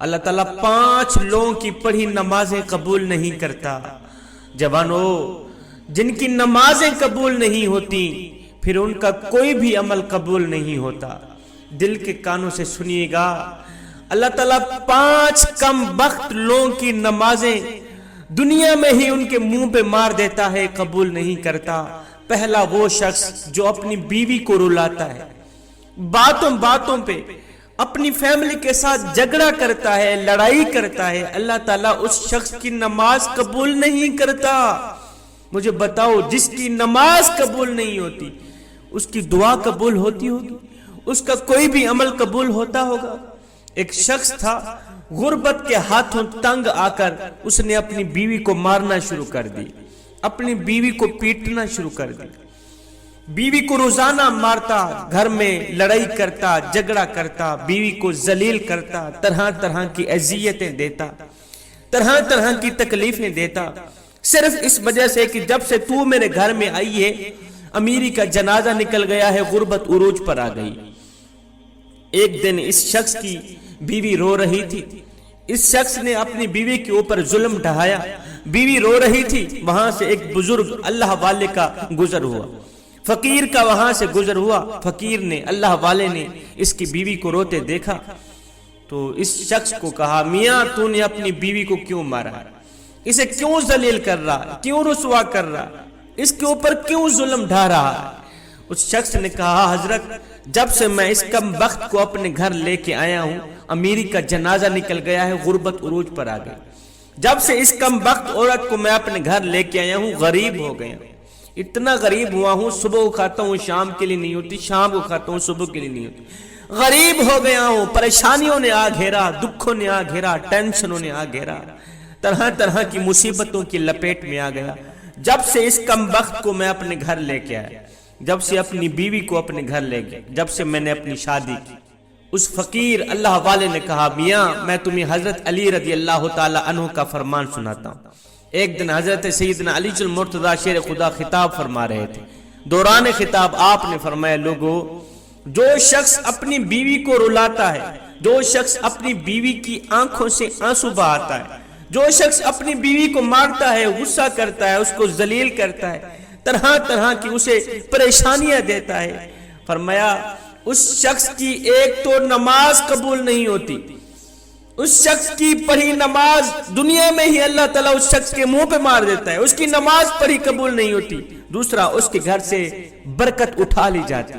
اللہ تعالیٰ 5 لوگوں کی پڑھی نمازیں قبول نہیں کرتا۔ جوانوں، جن کی نمازیں قبول نہیں ہوتی پھر ان کا کوئی بھی عمل قبول نہیں ہوتا۔ دل کے کانوں سے سنیے گا، اللہ تعالیٰ 5 کم بخت لوگوں کی نمازیں دنیا میں ہی ان کے منہ پہ مار دیتا ہے، قبول نہیں کرتا۔ پہلا وہ شخص جو اپنی بیوی کو رلاتا ہے، باتوں باتوں پہ اپنی فیملی کے ساتھ جھگڑا کرتا ہے، لڑائی کرتا ہے، اللہ تعالیٰ اس شخص کی نماز قبول نہیں کرتا۔ مجھے بتاؤ، جس کی نماز قبول نہیں ہوتی اس کی دعا قبول ہوتی ہوگی؟ اس کا کوئی بھی عمل قبول ہوتا ہوگا؟ ایک شخص تھا، غربت کے ہاتھوں تنگ آ کر اس نے اپنی بیوی کو مارنا شروع کر دی، اپنی بیوی کو پیٹنا شروع کر دی، بیوی کو روزانہ مارتا، گھر میں لڑائی کرتا، جھگڑا کرتا، بیوی کو ذلیل کرتا، طرح طرح کی اذیتیں دیتا، طرح طرح کی تکلیفیں دیتا، صرف اس وجہ سے کہ جب سے تو میرے گھر میں آئی ہے امیری کا جنازہ نکل گیا ہے، غربت عروج پر آ گئی۔ ایک دن اس شخص کی بیوی رو رہی تھی، اس شخص نے اپنی بیوی کے اوپر ظلم ڈھایا، بیوی رو رہی تھی، وہاں سے ایک بزرگ اللہ والے کا گزر ہوا، فقیر کا وہاں سے گزر ہوا، فقیر نے، اللہ والے نے اس کی بیوی کو روتے دیکھا تو اس شخص کو کہا، میاں تو نے اپنی بیوی کو کیوں مارا، اسے کیوں ذلیل کر رہا، کیوں رسوا کر رہا، اس کے اوپر کیوں ظلم ڈھا رہا ہے؟ اس شخص نے کہا، حضرت جب سے میں اس کم بخت کو اپنے گھر لے کے آیا ہوں، امیری کا جنازہ نکل گیا ہے، غربت عروج پر آ گئی، جب سے اس کم بخت عورت کو میں اپنے گھر لے کے آیا ہوں غریب ہو گیا، اتنا غریب ہوا ہوں، صبح کو کھاتا ہوں شام کے لیے نہیں ہوتی، شام کو کھاتا ہوں صبح کے لیے نہیں ہوتی، غریب ہو گیا ہوں، پریشانیوں نے آ گھیرا، دکھوں نے آ گھیرا، ٹینشنوں نے آ گھیرا، طرح طرح کی مصیبتوں کی لپیٹ میں آ گیا۔ جب سے اس کم بخت کو میں اپنے گھر لے کے آیا، جب سے اپنی بیوی کو اپنے گھر لے گیا، جب سے میں نے اپنی شادی کی۔ اس فقیر اللہ والے نے کہا، میاں میں تمہیں حضرت علی رضی اللہ تعالی عنہ کا فرمان سناتا ہوں۔ ایک دن حضرت سیدنا علی المرتضی شیر خدا خطاب فرما رہے تھے، دوران خطاب آپ نے فرمایا، لوگو جو شخص اپنی بیوی کو رلاتا ہے، جو شخص اپنی بیوی کی آنکھوں سے آنسو بہاتا ہے، جو شخص اپنی بیوی کو مارتا ہے، غصہ کرتا ہے، اس کو ذلیل کرتا ہے، طرح طرح کی اسے پریشانیاں دیتا ہے، فرمایا اس شخص کی ایک تو نماز قبول نہیں ہوتی، اس شخص کی پڑھی نماز دنیا میں ہی اللہ تعالیٰ اس شخص کے منہ پہ مار دیتا ہے، اس کی نماز پڑھی قبول نہیں ہوتی، دوسرا اس کے گھر سے برکت اٹھا لی جاتی،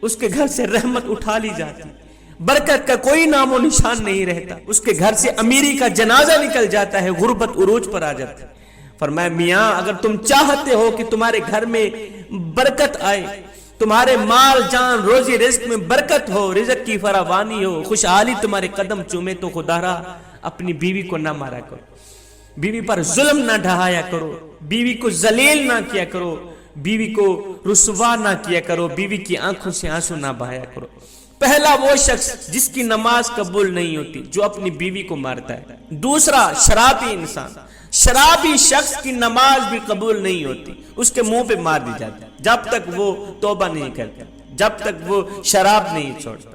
اس کے گھر سے رحمت اٹھا لی جاتی، برکت کا کوئی نام و نشان نہیں رہتا، اس کے گھر سے امیری کا جنازہ نکل جاتا ہے، غربت عروج پر آ جاتا ہے۔ فرمایا، میاں اگر تم چاہتے ہو کہ تمہارے گھر میں برکت آئے، تمہارے مال جان روزی رزق میں برکت ہو، رزق کی فراوانی ہو، خوشحالی تمہارے قدم چومے، تو خدا را اپنی بیوی کو نہ مارا کرو، بیوی پر ظلم نہ ڈھایا کرو، بیوی کو ذلیل نہ کیا کرو، بیوی کو رسوا نہ کیا کرو، بیوی کی آنکھوں سے آنسو نہ بہایا کرو۔ پہلا وہ شخص جس کی نماز قبول نہیں ہوتی، جو اپنی بیوی کو مارتا ہے۔ دوسرا شرابی انسان، شرابی شخص کی نماز بھی قبول نہیں ہوتی، اس کے منہ پہ مار دی جاتی ہے جب تک وہ توبہ نہیں کرتا، جب تک وہ شراب نہیں چھوڑتا۔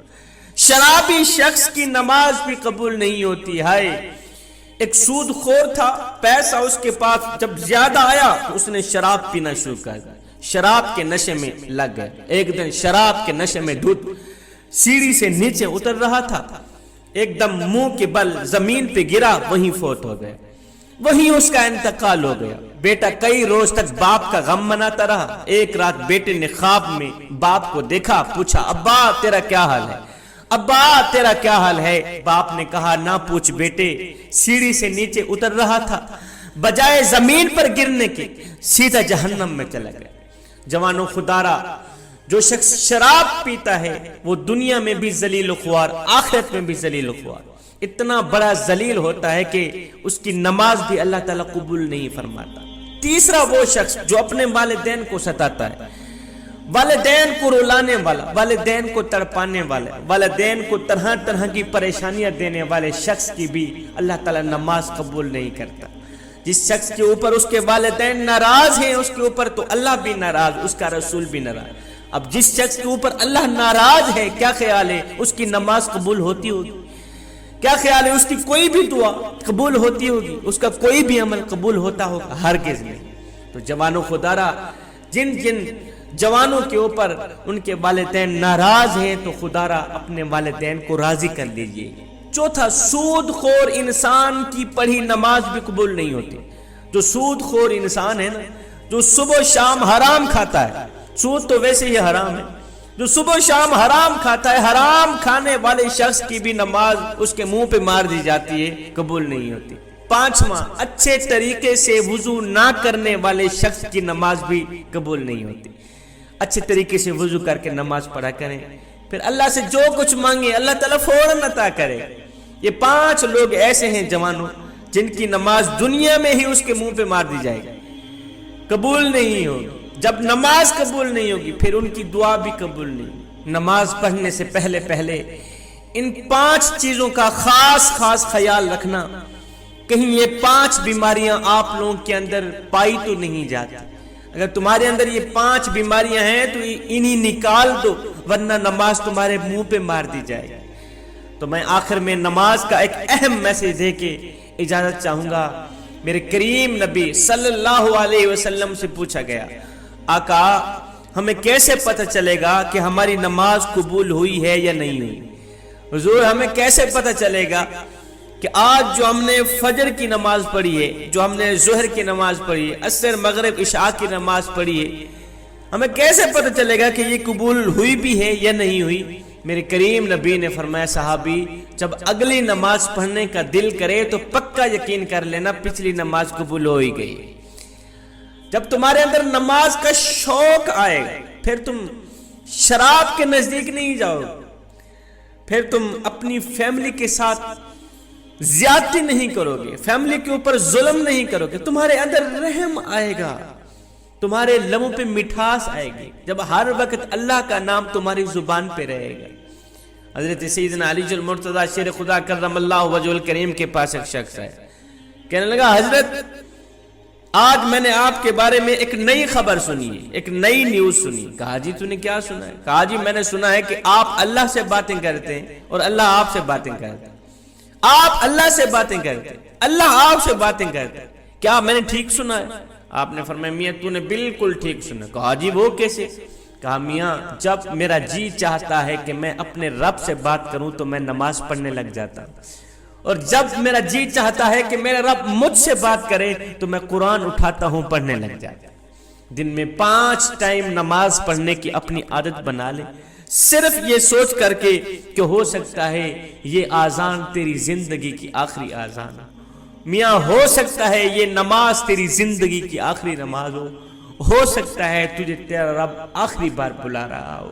شرابی شخص کی نماز بھی قبول نہیں ہوتی۔ ہائے، ایک سود خور تھا، پیسہ اس کے پاس جب زیادہ آیا تو اس نے شراب پینا شروع کر دیا، شراب کے نشے میں لگ گیا۔ ایک دن شراب کے نشے میں دھت سیڑھی سے نیچے اتر رہا تھا، ایک دم منہ کے بل زمین پہ گرا، وہیں فوت ہو گیا، وہیں اس کا انتقال ہو گیا۔ بیٹا کئی روز تک باپ کا غم مناتا رہا۔ ایک رات بیٹے نے خواب میں باپ کو دیکھا، پوچھا، ابا تیرا کیا حال ہے، ابا تیرا کیا حال ہے؟ باپ نے کہا، نہ پوچھ بیٹے، سیڑھی سے نیچے اتر رہا تھا، بجائے زمین پر گرنے کے سیدھا جہنم میں چلا گیا۔ جوانوں، خدارا جو شخص شراب پیتا ہے وہ دنیا میں بھی ذلیل و خوار، آخرت میں بھی ذلیل و خوار، اتنا بڑا ذلیل ہوتا ہے کہ اس کی نماز بھی اللہ تعالیٰ قبول نہیں فرماتا۔ تیسرا وہ شخص جو اپنے والدین کو ستاتا ہے، والدین کو رلانے والا، والدین کو تڑپانے والا، والدین کو طرح طرح کی پریشانیاں دینے والے شخص کی بھی اللہ تعالیٰ نماز قبول نہیں کرتا۔ جس شخص کے اوپر اس کے والدین ناراض ہیں، اس کے اوپر تو اللہ بھی ناراض، اس کا رسول بھی ناراض۔ اب جس شخص کے اوپر اللہ ناراض ہے، کیا خیال ہے اس کی نماز قبول ہوتی ہوگی؟ کیا خیال ہے اس کی کوئی بھی دعا قبول ہوتی ہوگی؟ اس کا کوئی بھی عمل قبول ہوتا ہوگا؟ ہرگز نہیں۔ تو جوانوں خدا را، جن جوانوں کے اوپر ان کے والدین ناراض ہیں تو خدا را اپنے والدین کو راضی کر لیجئے۔ چوتھا، سود خور انسان کی پڑھی نماز بھی قبول نہیں ہوتی۔ جو سود خور انسان ہے نا، جو صبح و شام حرام کھاتا ہے، سود تو ویسے ہی حرام ہے، جو صبح و شام حرام کھاتا ہے، حرام کھانے والے شخص کی بھی نماز اس کے منہ پہ مار دی جاتی ہے، قبول نہیں ہوتی۔ پانچواں، اچھے طریقے سے وضو نہ کرنے والے شخص کی نماز بھی قبول نہیں ہوتی۔ اچھے طریقے سے وضو کر کے نماز پڑھا کریں، پھر اللہ سے جو کچھ مانگے اللہ تعالیٰ فوراً عطا کرے۔ یہ 5 لوگ ایسے ہیں جوانوں جن کی نماز دنیا میں ہی اس کے منہ پہ مار دی جائے گی، قبول نہیں ہوگی۔ جب نماز قبول نہیں ہوگی پھر ان کی دعا بھی قبول نہیں۔ نماز پڑھنے سے پہلے ان 5 چیزوں کا خاص خیال رکھنا، کہیں یہ 5 بیماریاں آپ لوگوں کے اندر پائی تو نہیں جاتی۔ اگر تمہارے اندر یہ 5 بیماریاں ہیں تو انہی نکال دو، ورنہ نماز تمہارے منہ پہ مار دی جائے گی۔ تو میں آخر میں نماز کا ایک اہم میسج دے کے اجازت چاہوں گا۔ میرے کریم نبی صلی اللہ علیہ وسلم سے پوچھا گیا، آقا ہمیں کیسے پتہ چلے گا کہ ہماری نماز قبول ہوئی ہے یا نہیں ہوئی؟ حضور ہمیں کیسے پتہ چلے گا کہ آج جو ہم نے فجر کی نماز پڑھی ہے، جو ہم نے ظہر کی نماز پڑھی ہے، عصر مغرب عشاء کی نماز پڑھی ہے، ہمیں کیسے پتہ چلے گا کہ یہ قبول ہوئی بھی ہے یا نہیں ہوئی؟ میرے کریم نبی نے فرمایا، صحابی جب اگلی نماز پڑھنے کا دل کرے تو پکا یقین کر لینا پچھلی نماز قبول ہو ہی گئی۔ جب تمہارے اندر نماز کا شوق آئے گا پھر تم شراب کے نزدیک نہیں جاؤ گے، پھر تم اپنی فیملی کے ساتھ زیادتی نہیں کرو گے، فیملی کے اوپر ظلم نہیں کرو گے، تمہارے اندر رحم آئے گا، تمہارے لبوں پہ مٹھاس آئے گی جب ہر وقت اللہ کا نام تمہاری زبان پہ رہے گا۔ حضرت سیدنا علی المرتضیٰ شیر خدا کرم اللہ وجہ الکریم کے پاس ایک شخص ہے، کہنے لگا، حضرت آج میں نے آپ کے بارے میں ایک نئی خبر سنی ہے، ایک نئی نیوز سنی۔ کہا جی تو نے کیا سنا ہے؟ کہا جی میں نے سنا ہے کہ آپ اللہ سے باتیں کرتے ہیں اور اللہ آپ سے باتیں کرتے ہیں، آپ اللہ سے باتیں کرتے ہیں، اللہ آپ سے باتیں کرتے ہیں، کیا میں نے ٹھیک سنا ہے؟ آپ نے فرمایا، میاں تو نے بالکل ٹھیک سنا۔ کہا جی وہ کیسے؟ کہا میاں جب میرا جی چاہتا ہے کہ میں اپنے رب سے بات کروں تو میں نماز پڑھنے لگ جاتا ہوں، اور جب میرا جی چاہتا ہے کہ میرا رب مجھ سے بات کرے تو میں قرآن اٹھاتا ہوں پڑھنے لگ جاتا ہوں۔ دن میں 5 ٹائم نماز پڑھنے کی اپنی عادت بنا لے، صرف یہ سوچ کر کے کہ ہو سکتا ہے یہ آذان تیری زندگی کی آخری آذان ہو، میاں ہو سکتا ہے یہ نماز تیری زندگی کی آخری نماز ہو سکتا ہے تجھے تیرا رب آخری بار بلا رہا ہو۔